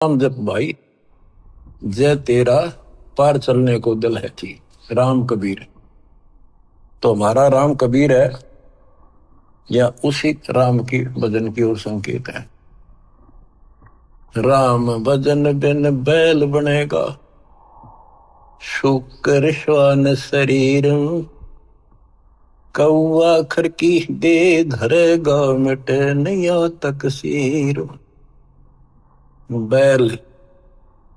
राम जप भाई, जय तेरा पार चलने को दिल है थी। राम कबीर। तो हमारा राम कबीर है या उसी राम की भजन की ओर संकेत है। राम भजन बिन बैल बनेगा, शुक्र श्वान शरीर। कौआ खर की दे धरेगा, मिटे नया तकसीर। बैल,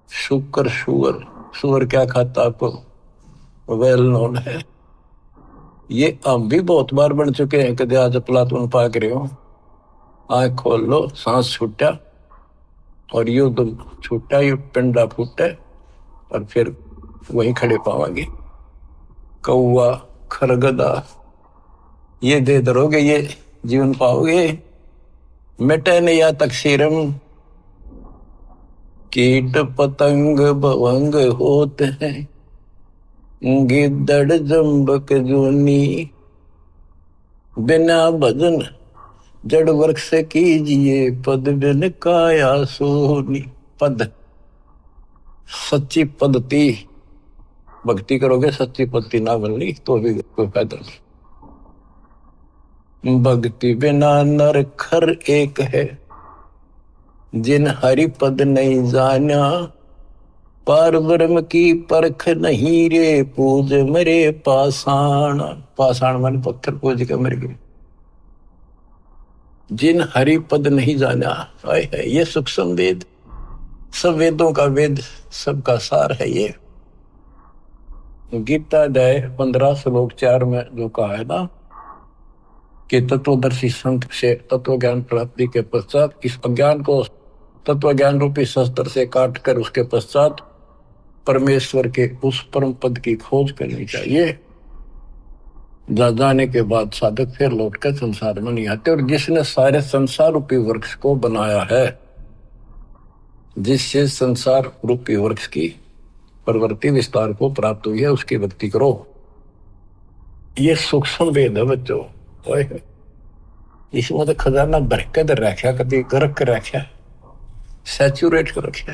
शुक्र, सुअर। सुअर क्या खाता आपको वेल नोन है। ये हम भी बहुत बार बन चुके हैं। कदे आज प्लाटून पाक रहे हो, आंख खोल लो, सांस छूटा और यू दम छूटा, यू पिंडा फूटे और फिर वहीं खड़े पावांगे। कौआ, खरगदा, ये दे धरोगे, ये जीवन पाओगे। मिटे न या तकसीरम, कीट पतंग भवंग होते हैं। गिद्दड़ जम्बक जूनी, बिना भजन जड़ वृक्ष कीजिए। पद बिन काया सोनी। पद, सच्ची पद्धति भक्ति करोगे, सच्ची पद्धति ना बननी तो भी कोई फायदा नहीं। भक्ति बिना नर खर एक है, जिन हरि पद नहीं जाना। पार ब्रह्म की परख नहीं रे, पूज मरे पाषाण। पाषाण मन पत्थर पूज के मर गए। जिन हरि पद नहीं जाना, आए है ये सूक्ष्म वेद, सब वेदों का वेद, सबका सार है ये। गीता अध्याय 15 श्लोक 4 में जो कहा है ना कि तत्वदर्शी संत से तत्व ज्ञान प्राप्ति के पश्चात इस अज्ञान को तत्व ज्ञान रूपी शस्त्र से काट कर उसके पश्चात परमेश्वर के उस परम पद की खोज करनी चाहिए। जाने के बाद साधक फिर लौटकर संसार में नहीं आते। और जिसने सारे संसार रूपी वृक्ष को बनाया है, जिससे संसार रूपी वृक्ष की प्रवृत्ति विस्तार को प्राप्त हुई है, उसकी भक्ति करो। ये सूक्ष्म वेद है बच्चों। इसमें तो खजाना भर के रखा, कभी गरक कर रखा, सैचुरेट कर रखा।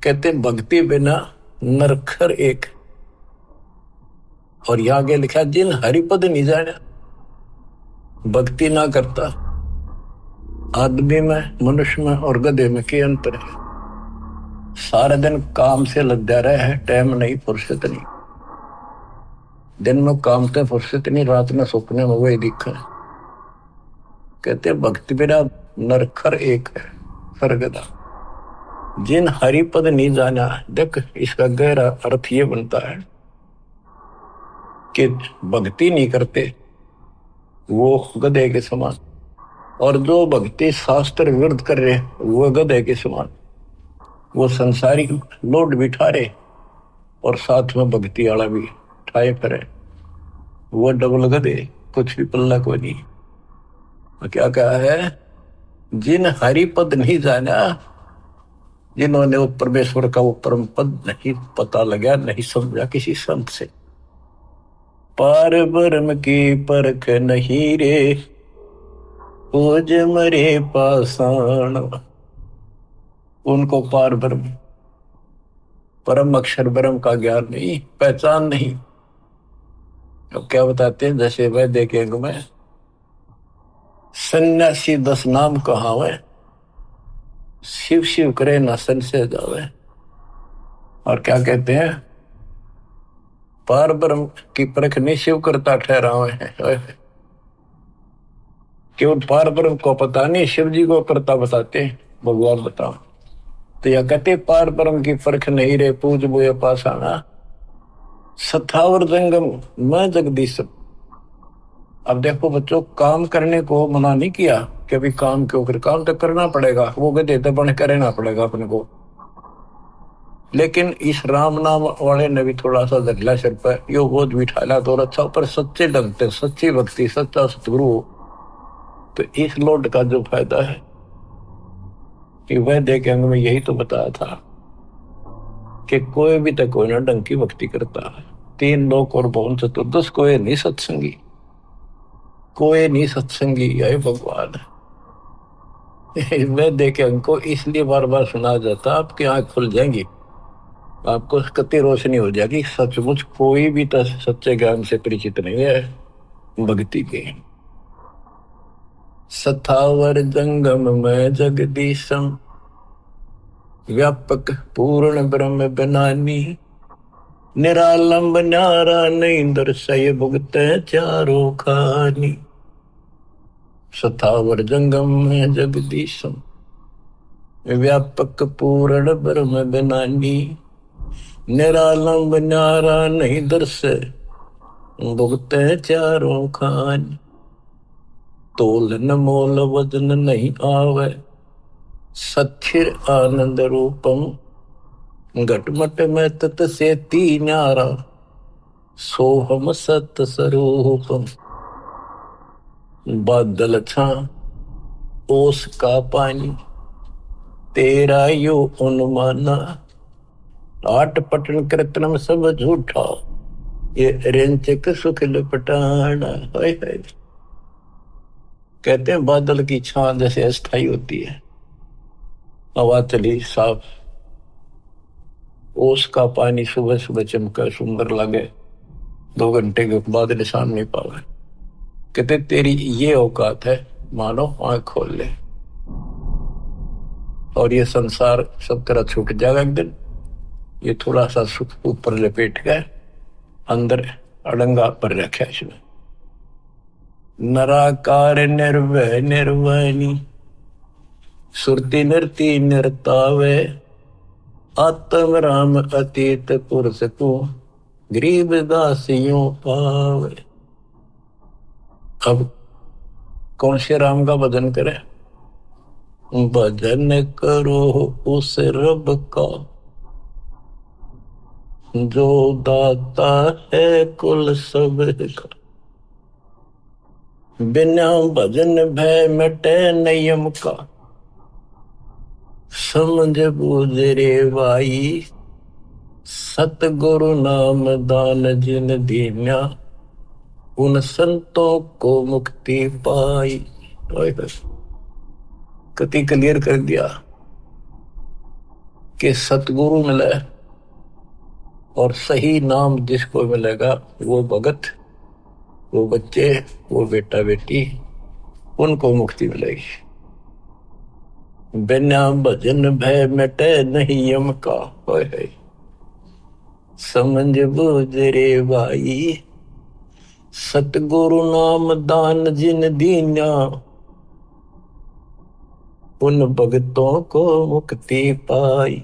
कहते भक्ति बिना नरखर एक। और यहां आगे लिखा, जिन हरिपद नहीं जाना, भक्ति ना करता। आदमी में, मनुष्य में और गधे में क्या अंतर है। सारा दिन काम से लद्या रहे हैं, टाइम नहीं, फुर्सत नहीं। दिन में काम से फुर्सत नहीं, रात में सपने में वही दिखा है। कहते भक्ति बिना नरखर एक है, सरगदा। जिन हरिपद नहीं जाना, देख इसका गहरा अर्थ ये बनता है कि भक्ति नहीं करते वो गधे के समान, और जो भक्ति शास्त्र विरुद्ध कर रहे वो गधे के समान। वो संसारिक लोड बिठा रहे और साथ में भक्ति वाला भी ठाए फिरे, वो डबल गधे, कुछ भी पल्ला को नहीं। क्या कहा है, जिन हरिपद नहीं जाना, जिन्होंने वो परमेश्वर का वो परम पद नहीं पता लगा, नहीं समझा किसी संत से। पार ब्रह्म की परख नहीं रे, पूज मरे पाषाण। उनको पार ब्रह्म, परम अक्षर ब्रह्म का ज्ञान नहीं, पहचान नहीं। अब क्या बताते हैं, जैसे वह देखेंगे मैं सन्यासी 10 नाम कहावे, शिव शिव करे ना सन से जावे। और क्या कहते हैं, पार ब्रह्म की परख नहीं शिव करता ठहरा हुए हैं। केवल पार ब्रह्म को पता नहीं, शिव जी को करता बताते हैं, भगवान बताओ। तो यह कहते पार ब्रह्म की परख नहीं रे, पूज बोए पाषाणा। सथावर जंगम मैं जगदीश। अब देखो बच्चों, काम करने को मना नहीं किया कि अभी काम क्यों कर, काम तो करना पड़ेगा, वो गधे तो बन कर रहना पड़ेगा अपने को। लेकिन इस राम नाम वाले ने भी थोड़ा सा दखला सिर पर, यो बोझ बिठाला तो अच्छा, पर सच्चे ढंग से सच्ची भक्ति, सच्चा सतगुरु, तो इस लोड का जो फायदा है कि वह देख अंग में यही तो बताया था कि कोई भी तो कोई ना ढंग की भक्ति करता है। 3 लोक और भवन चतुर्दश, कोई नहीं सत्संगी, कोई नहीं सत्संगी। यही भगवान है। मैं देखे हमको इसलिए बार बार सुना जाता, आपकी आंख खुल जाएंगी, आपको कति रोशनी हो जाएगी। सचमुच कोई भी तो सच्चे ज्ञान से परिचित नहीं है भक्ति के। सथावर जंगम में जगदीशम, व्यापक पूर्ण ब्रह्म बनानी, निरालंब न्यारा नहीं दर्शय भुगत चारों खानी। सथावर जंगम में जगदीशम, व्यापक पूर्ण ब्रह्म बनानी, निरालंब न्यारा नहीं दर्श भुगत चारों खानी। तोल न मोल वजन नहीं आवे, सथिर आनंद रूपम, घटमट में तत से न्यारा, सोहम सत स्वरूपम। बादल छा ओस का पानी, तेरा यो अनुमाना, आठ पटन कृत्रिम सब झूठा, ये रेंचक सुख लपटाना। कहते हैं बादल की छां जैसे अस्थाई होती है, हवा चली साफ, ओस का पानी सुबह सुबह चमका सुंदर लगे, 2 घंटे के बाद निशान नहीं पावे। कहते तेरी ये औकात है, मानो आंख खोल ले और ये संसार सब तरह छूट जाएगा एक दिन। ये थोड़ा सा सुख ऊपर लपेट गए, अंदर अड़ंगा पर रखा इसमें। नराकार निर्भय निर्वाणी, सुरति नृति नृतावे, आत्म राम अतीत पुरुष को, गरीब दासियों पावे। अब कौन से राम का भजन करें? भजन करो उस रब का, जो दाता है कुल सब का। बिना भजन भय मिटे नियम का, समझ बूझ रे भाई, सतगुरु नाम दान जिन दीन्या, उन संतों को मुक्ति पाई। कति क्लियर कर दिया कि सतगुरु मिले और सही नाम जिसको मिलेगा वो भगत, वो बच्चे, वो बेटा बेटी, उनको मुक्ति मिलेगी। बिना भजन भय मिटे नहीं यम का, समझ बूझ रे भाई, सतगुरु नाम दान जिन दीन्या, उन भगतों को मुक्ति पाई।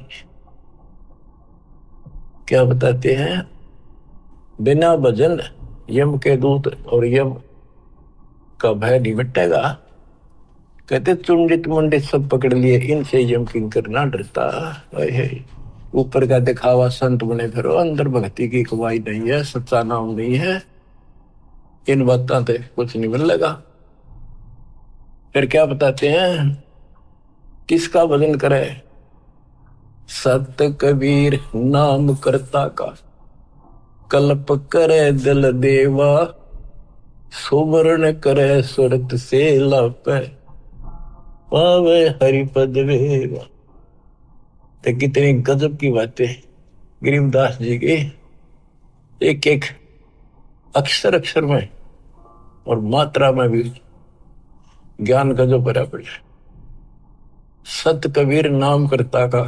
क्या बताते हैं? बिना भजन यम के दूत और यम का भय नहीं मिटेगा। कहते चुंडित मुंडित सब पकड़ लिए, इनसे यम किंकर ना डरता। ऊपर का दिखावा संत बने फिरो, अंदर भक्ति की कमाई नहीं है, सच्चा नाम नहीं है, इन बातों से कुछ नहीं मिलेगा। फिर क्या बताते हैं? किसका भजन करे? सत कबीर नाम करता का, कल्प करे दिल देवा, सुवर्ण करे सुरत से लापे, पावे हरिपद वेवा। तो कितनी गजब की बातें गरीबदास जी की, एक एक अक्षर अक्षर में और मात्रा में भी ज्ञान का जो भरा पड़ा। सत कबीर नाम करता का,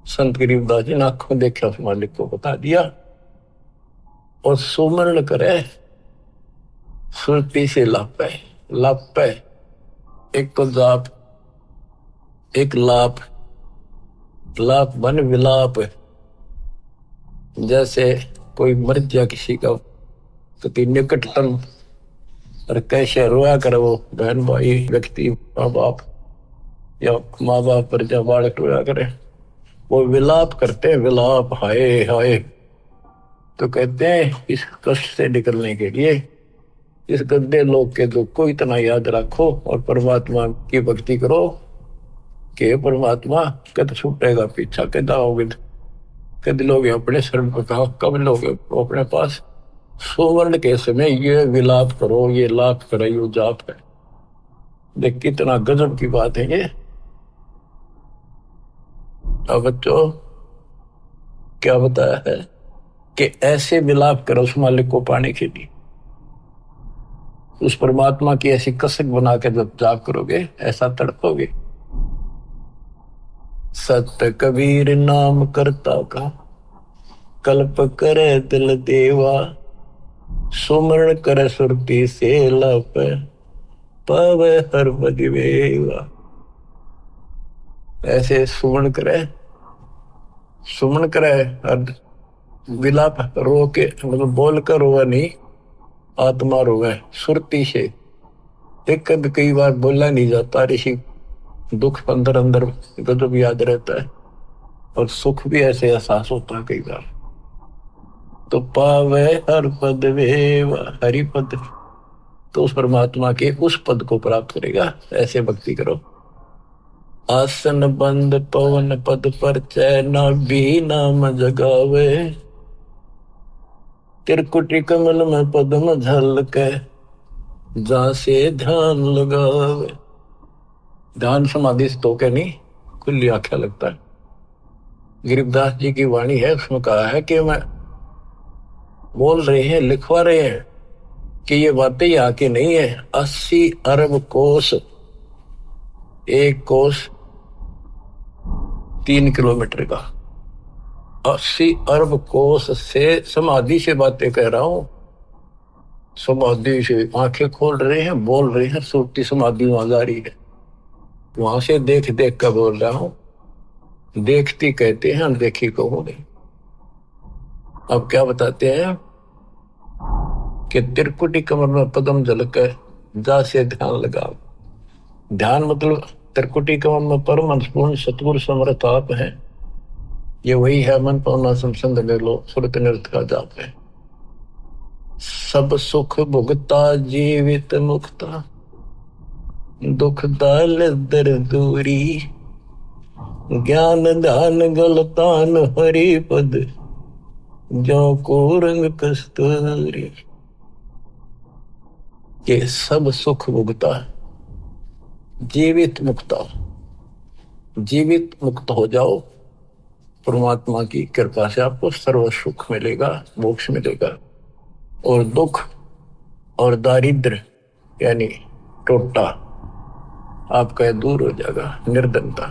संत गरीबदास जी ने आंखों देखा उस मालिक को बता दिया। और सुमरण करे सुरती से लापे, लापे एक तो जाप, एक लाप, लाप बन विलाप। जैसे कोई मर जा किसी का तो निकटतम और कैसे रोया करे वो बहन भाई व्यक्ति, माँ बाप या माँ बाप पर जब बालक रोया करे, वो विलाप करते हैं, विलाप हाय हाय। तो कहते हैं इस कष्ट से निकलने के लिए इस गंदे लोग के दुख को इतना याद रखो और परमात्मा की भक्ति करो कि परमात्मा कद छूटेगा पीछा, कद आओगे, कद लोग अपने शरण पर कहा, कब लोग अपने पास। सुवर्ण के समय ये विलाप करो, ये लाप करो, ये जाप है। देख कितना गजब की बात है ये। अब बच्चों क्या बताया है कि ऐसे विलाप करो उस मालिक को पाने के लिए, उस परमात्मा की ऐसी कसक बना के जब जाप करोगे ऐसा तड़पोगे। सत्य कबीर नाम करता का कल्प करे दिल देवा, सुमरण करे सुरती से लप पावे हर बदिवेवा। ऐसे सुमन करे और विलाप रो के मतलब बोल कर रोवा नहीं, आत्मा रोवे सुरती से। एक कभी कई बार बोला नहीं जाता, ऋषि दुख अंदर अंदर गजब याद रहता है और सुख भी ऐसे एहसास होता है कई बार। तो पावे हर पद वेव हरि पद, तो उस परमात्मा के उस पद को प्राप्त करेगा। ऐसे भक्ति करो। आसन बंद पवन पद पर चैना भी नाम जगावे, त्रिकुटी कमल में पद्म झलके जा से ध्यान लगावे। ध्यान समाधि से तो क्या नहीं, खुली आंखें लगता है। गरीबदास जी की वाणी है, उसमें कहा है कि मैं बोल रहे हैं लिखवा रहे हैं कि ये बातें यहाँ की नहीं है। 80 अरब कोस, एक कोस 3 किलोमीटर का, 80 अरब कोस से समाधि से बातें कह रहा हूं। समाधि से आंखें खोल रहे हैं, बोल रहे हैं, सुरती समाधि वहां जा रही है। वहां से देख देख कर बोल रहा हूं। देखती कहते हैं, अनदेखी कहो नहीं। अब क्या बताते हैं कि त्रिकुटी कमर में पद्म झलके जा से ध्यान लगाओ। ध्यान मतलब त्रिकुटी कमर में परम पूर्ण सतगुरु समर्थ आप है। ये वही है मन पवना संसंद ले लो सुरत नृत का जाप है। सब सुख भुगता जीवित मुक्ता, दुख दाल दर दूरी, ज्ञान ध्यान गलतान हरि पद, जो को रंग कस्तूरी। ये सब सुख भुगता, जीवित मुक्ता, जीवित मुक्त हो जाओ। परमात्मा की कृपा से आपको सर्व सुख मिलेगा, मोक्ष मिलेगा। और दुख और दारिद्र यानी टोटा आपका दूर हो जाएगा, निर्धनता।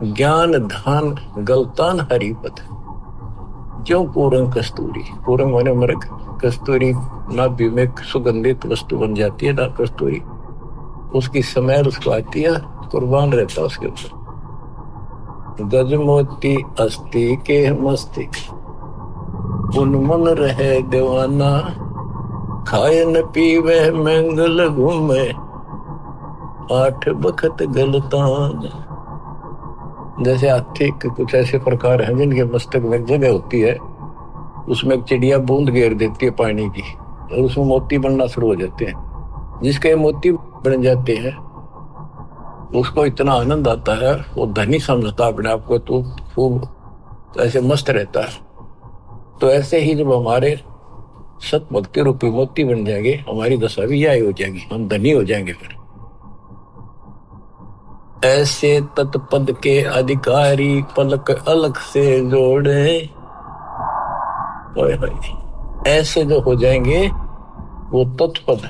ज्ञान ध्यान गलतान हरिपद, जो पूरंग कस्तूरी। पूरंग माने मृग, कस्तूरी नाभि में सुगंधित वस्तु बन जाती है ना कस्तूरी, उसकी स्मेल उसको आती है, कुर्बान रहता है उसके ऊपर। गजमोती अस्थि के मस्तिक, उन्मन रहे दीवाना, खाए न पीवे मंगल घूमे, 8 बखत गलतान। जैसे हाथी के कुछ ऐसे प्रकार हैं जिनके मस्तक में जगह होती है, उसमें एक चिड़िया बूंद घेर देती है पानी की और उसमें मोती बनना शुरू हो जाते हैं। जिसके मोती बन जाते हैं उसको इतना आनंद आता है, वो धनी समझता अपने आप को, तो खूब ऐसे मस्त रहता है। तो ऐसे ही जब हमारे सत भक्ति रूपी मोती बन जाएंगे, हमारी दशा भी यही हो जाएगी, हम धनी हो जाएंगे। फिर ऐसे तत्पद के अधिकारी पलक अलग से जोड़े, ऐसे जो हो जाएंगे वो तत्पद,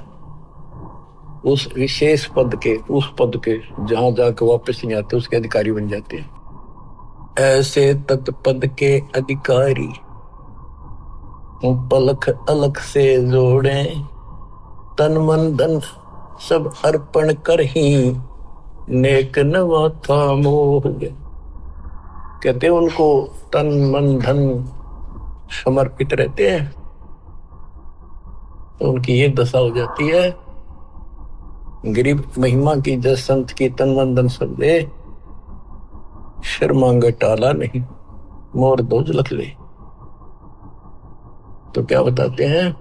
उस विशेष पद के, उस पद के जहां जाकर वापस नहीं आते, उसके अधिकारी बन जाते हैं। ऐसे तत्पद के अधिकारी पलक अलग से जोड़े, तन मन धन सब अर्पण कर ही नेक नवाथा मोह। कहते हैं उनको तन मन धन समर्पित रहते हैं तो उनकी ये दशा हो जाती है। गरीब महिमा की जस संत की तन मन धन सब दे, शर मांगे टाला नहीं, मोर दोज लख ले। तो क्या बताते हैं,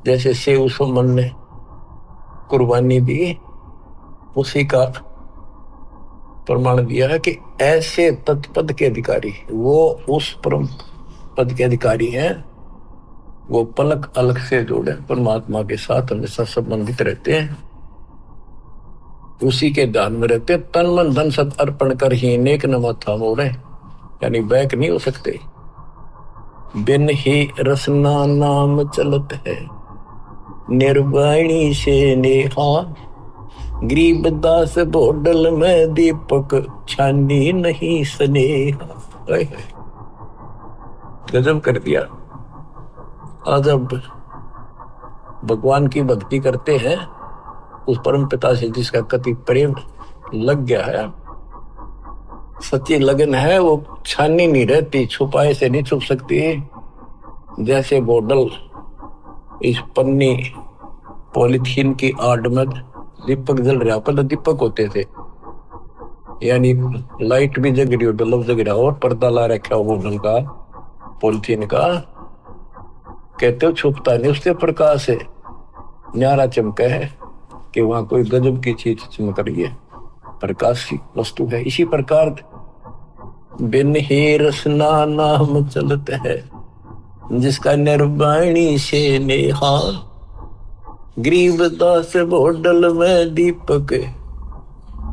जैसे सेव सुमन ने कुर्बानी दी, उसी का प्रमाण दिया है कि ऐसे तत्पद के अधिकारी, वो उस परम पद के अधिकारी हैं, वो पलक अलग से जोड़े परमात्मा के साथ हमेशा संबंधित रहते हैं। उसी के ध्यान में रहते, तन मन धन सब अर्पण कर ही नेक न माथा मोड़े, यानी बैक नहीं हो सकते। बिन ही रसना नाम चलत है, निर्वाणी से नेहा, गरीबदास बोडल में दीपक छानी नहीं स्नेहा। गजब कर दिया। आज अब भगवान की भक्ति करते हैं, उस परम पिता से जिसका कति प्रेम लग गया है, सच्ची लगन है, वो छानी नहीं रहती, छुपाए से नहीं छुप सकती। जैसे बोतल इस पन्नी पॉलिथीन की आड़ में दीपक जल रहा, पहले दीपक होते थे, यानी लाइट भी जग रही हो, बल्ब जग रहा हो, और पर्दा ला रखा हो बोतल का, पॉलिथीन का, कहते हो छुपता नहीं, उसके प्रकाश से न्यारा चमका है कि वहां कोई गजब की चीज चमक रही है, प्रकाश की वस्तु है। इसी प्रकार बिन ही रसना नाम चलता है, जिसका निर्वाणी से नेहा, गरीबदास बोडल में दीपक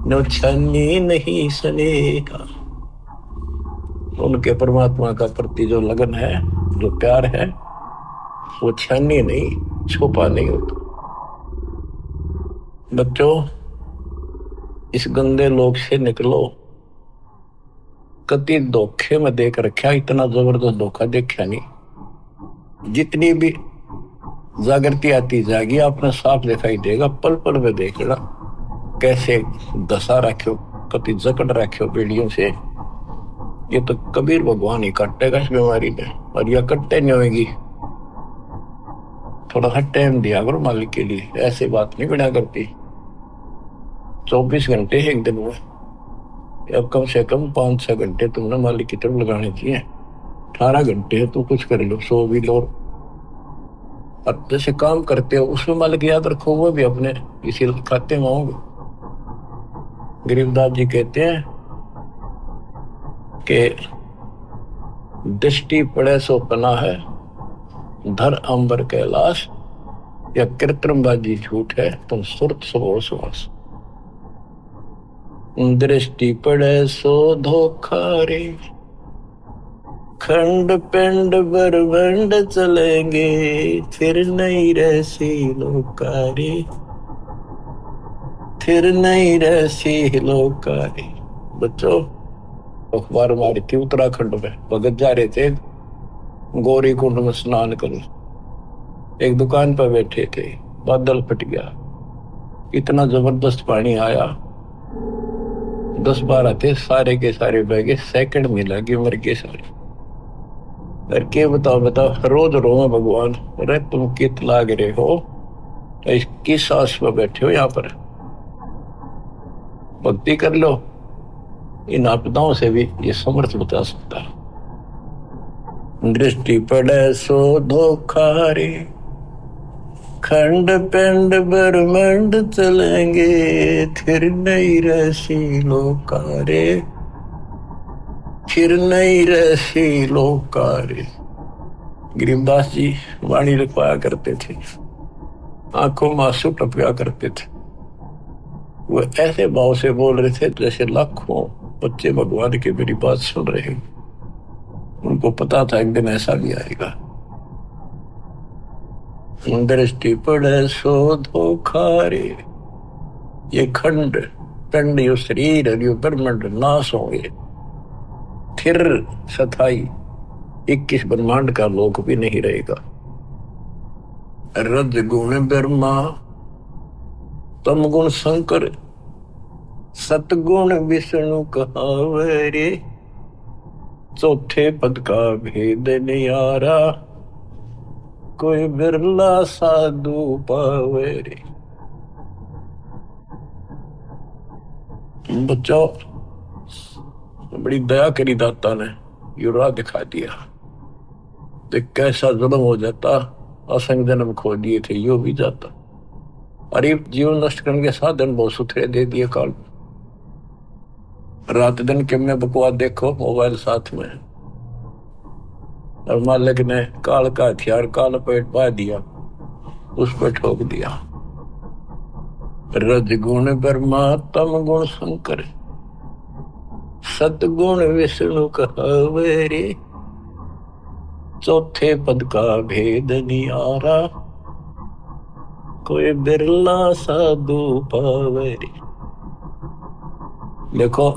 न छानी नहीं स्नेहा। उनके परमात्मा का प्रति जो लगन है, जो प्यार है, वो छानी नहीं, छुपा नहीं होता। बच्चों, इस गंदे लोक से निकलो। कति धोखे में देख रखा, इतना जबरदस्त धोखा देखा नहीं। जितनी भी जागृति आती जाएगी, आपने साफ दिखाई देगा, पल पल में देखना कैसे दशा रखो, कति जकड़ रखो बेड़ियों से। ये तो कबीर भगवान ही काटेगा इस बीमारी में, और यह कटते नहीं होगी। थोड़ा सा टाइम दिया करो मालिक के लिए, ऐसे बात नहीं बना करती। 24 घंटे एक दिन में, अब कम से कम 5-6 घंटे तुमने मालिक की तरफ लगाने चाहिए। 18 घंटे तो कुछ कर लो, सो भी लो, और जैसे काम करते हो उसमें मालिक याद रखो, वो भी अपने इसी खाते में होंगे। गरीबदास जी कहते हैं कि दृष्टि पड़े सो पना है, धर अंबर कैलाश, या कृत्रिमबाजी झूठ है, तुम सुरत सो सुहास। दृष्टि पड़े सो धोखा रे, खंड पिंड बरबंड चलेंगे, फिर नहीं रहसी लोकारे, फिर नहीं रहसी लोकारे। बच्चों, अखबार मारी थी उत्तराखंड में, भगत जा रहे थे गौरी कुंड में स्नान करो, एक दुकान पर बैठे थे, बादल फट गया, इतना जबरदस्त पानी आया, 10-12 थे, सारे के सारे बह गए, सेकंड में लगे, मर गए सारे। के बताओ रोज रो में भगवान, अरे तुम कित लाग रहे हो, किस आस पर बैठे हो, यहाँ पर भक्ति कर लो। इन आपदाओं से भी ये समर्थ बता सकता है। दृष्टि पड़े सो धोखा रे, खंड पिंड बरमंड चलेंगे, फिर नहीं रहसी लोकारे, फिर नहीं रहसी लोकारे। गरीबदास जी वाणी लिखवाया करते थे, आंखों में आंसू टपका करते थे। वो ऐसे भाव से बोल रहे थे जैसे लाखों बच्चे भगवान की मेरी बात सुन रहे हैं। उनको पता था एक दिन ऐसा भी आएगा। दृष्टि पड़े सो धोखा रे, ये खंड पिंड, यो शरीर, यो ब्रह्मांड नाश होंगे, फिर सथाई 21 ब्रह्मांड का लोक भी नहीं रहेगा। रज गुण ब्रह्मा, तम गुण शंकर, सतगुण विष्णु कहावे रे, चौथे पद का भेद नियारा, कोई बिरला साधु पावे रे। बच्चों, बड़ी दया करी दाता ने, यो राह दिखा दिया। तो कैसा जुल्म हो जाता, असंग जन्म खो दिए थे, यो भी जाता। अरे जीवन नष्ट करने के साधन बहुत सुथरे दे दिए काल। रात दिन के में बकवास देखो, मोबाइल साथ में, और मालिक ने काल का हथियार काल पेट पा दिया, उस पर ठोक दिया। रजगुण ब्रह्मा तम गुण शंकर, सतगुण विष्णु कहावे रे, चौथे पद का भेद नियारा, कोई बिरला साधु पावे रे। देखो,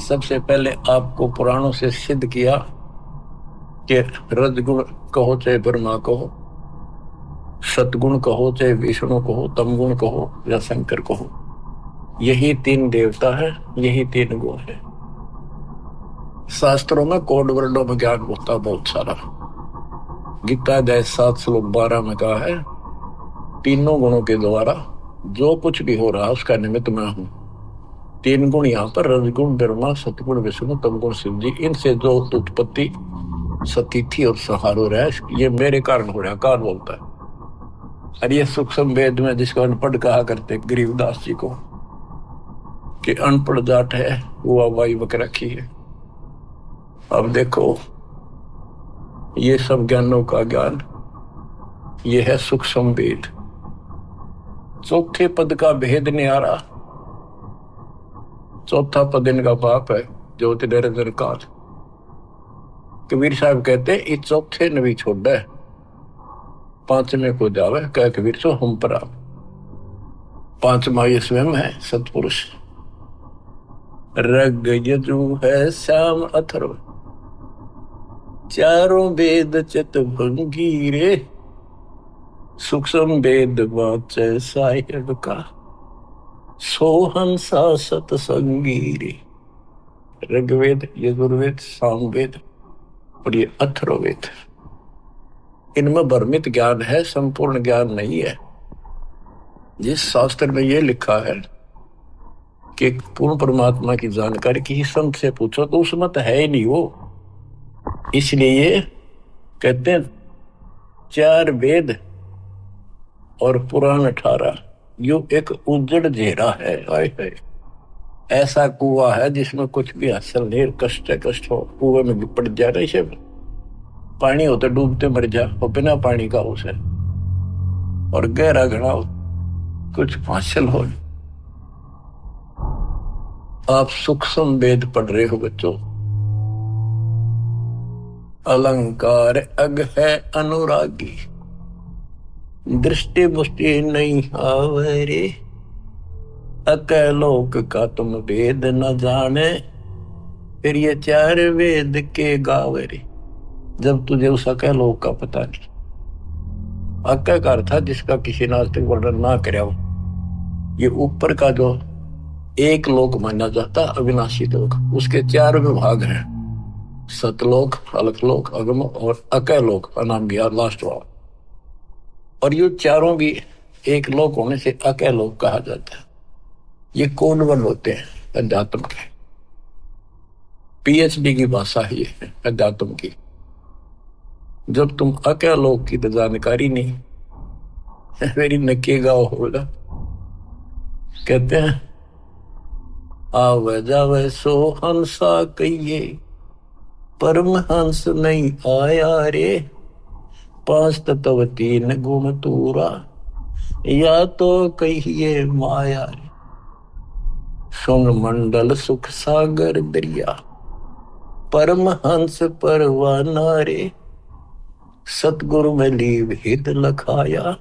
सबसे पहले आपको पुराणों से सिद्ध किया कि रजगुण कहो चाहे ब्रह्मा कहो, सतगुण कहो चाहे विष्णु कहो, तमगुण कहो या शंकर कहो, यही तीन देवता है, यही तीन गुण है। शास्त्रों में कोड वर्णों में ज्ञान होता बहुत सारा। गीता अध्याय 7 श्लोक 12 में कहा है, तीनों गुणों के द्वारा जो कुछ भी हो रहा है उसका निमित्त मैं हूं। तीन गुण यहाँ पर रजगुण ब्रह्मा, सतगुण विष्णु, तमगुण शिव जी, इनसे जो उत्पत्ति सतीथि और संहार हो रहा है ये मेरे कारण हो रहा है, काल बोलता है। और ये सूक्ष्म वेद में जिसको अनपढ़ कहा करते गरीबदास जी को कि अनपढ़ जाट है वो अवाई बक रखी है। अब देखो, ये सब ज्ञानों का ज्ञान, ये है सूक्ष्म वेद। चौथे पद का भेद नहीं आ रहा। चौथा पद इनका बाप है ज्योति निरंजन काल। कबीर साहब कहते इस चौथे ने भी छोड़ा है, पांचवें को जावे कह कबीर सो हम पर आप। पांचवा ये स्वयं है सतपुरुष। रग यजु है श्याम अथर्व, चारों वेद चितभंगी रे, सूक्ष्म वेद वाचे साहिब का, सोहंसा सतसंगी रे। ऋग्वेद, यजुर्वेद, सामवेद और ये अथर्ववेद, इनमें भ्रमित ज्ञान है, संपूर्ण ज्ञान नहीं है। जिस शास्त्र में ये लिखा है कि पूर्ण परमात्मा की जानकारी किसी संत से पूछो तो उसमें तो है ही नहीं वो। इसलिए कहते हैं 4 वेद और पुराण 18 यो एक उजड़ घेरा है। आए है ऐसा कुआं है जिसमें कुछ भी हासिल नहीं, कष्ट हो, कुएं में पड़ जा रही से पानी होते डूबते मर जा, और बिना पानी का उसे और गहरा घड़ा हो, कुछ हासिल हो। आप सूक्ष्म वेद पढ़ रहे हो बच्चों। अलंकार अग है अनुरागी, दृष्टि मुष्टि नहीं आवे रे, अकलोक का तुम वेद न जाने, फिर ये 4 वेद के गावे रे। जब तुझे उस अकलोक का पता नहीं। अककार था जिसका किसी ने आज तक वर्णन ना करे हो। ये ऊपर का जो एक लोक माना जाता अविनाशी लोक, उसके 4 विभाग हैं, सतलोक, अलकलोक, अगम और अकलोक नाम गया लास्ट वाला। और ये चारों भी एक लोक होने से अकलोक कहा जाता है। ये कोनवन होते हैं अध्यात्म के। पीएचडी की भाषा ही है अध्यात्म की। जब तुम अकलोक की तो जानकारी नहीं, मेरी नके गाँव होगा। कहते हैं आवे जावे सो हंसा कहिए, परमहंस नहीं आया रे, 5 तत्व 3 गुण तूरा, या तो कहिए माया रे। सुन मंडल सुख सागर दरिया, परमहंस परवाना रे, सतगुरु में लीव हित लखाया,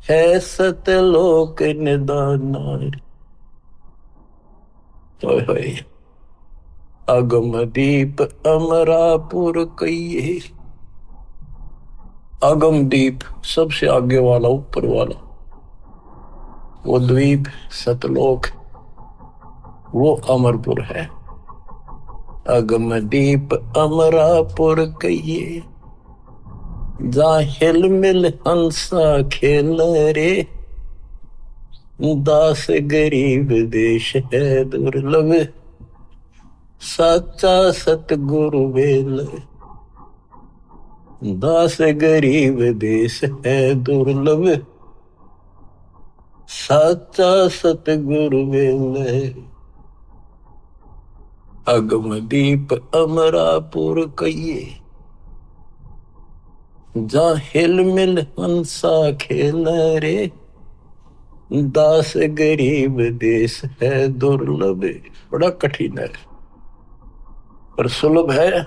है सतलोक निदाना रे। अगम दीप अमरापुर कहिए। अगम दीप सबसे आगे वाला, ऊपर वाला, वो द्वीप सतलोक, वो अमरपुर है। अगम दीप अमरापुर कहिए, जा हिल मिल हंसा खेल रे, दास गरीब देश है दुर्लभ, साचा सतगुरु वेल। दास गरीब देश है दुर्लभ, साचा सतगुरु वेल। अगम दीप अमरापुर कहिए, जा हिल मिल हंसा खेल रे, दास गरीब देश है दुर्लभ, बड़ा कठिन है पर सुलभ है,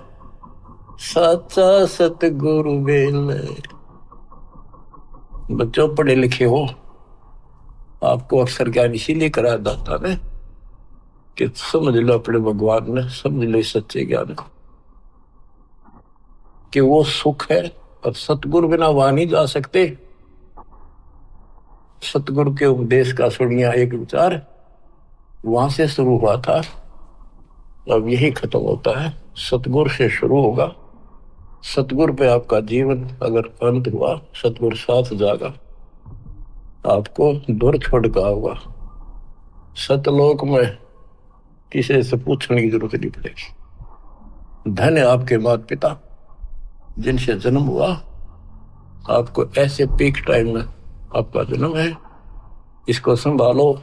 साचा सतगुरु बेल। बच्चों पढ़े लिखे हो, आपको अक्सर ज्ञान इसीलिए कराया जाता है कि समझ लो अपने भगवान ने, समझ लो इस सच्चे ज्ञान को कि वो सुख है और सतगुरु बिना वहां नहीं जा सकते। सतगुरु के उपदेश का सुनिया एक विचार वहां से शुरू हुआ था, अब यही खत्म होता है। सतगुरु से शुरू होगा, सतगुरु पे आपका जीवन अगर अंत हुआ, सतगुरु साथ जागा, आपको दूर छोड़ का होगा। सतलोक में किसी से पूछने की जरूरत नहीं पड़ेगी। धन्य आपके माता पिता जिनसे जन्म हुआ, आपको ऐसे पीक टाइम में आपका जन्म है, इसको संभालो।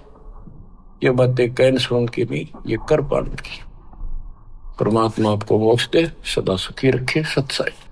ये बातें कहने सुन की नहीं, ये कर पाने की। परमात्मा आपको मोक्ष दे, सदा सुखी रखे। सत्साई।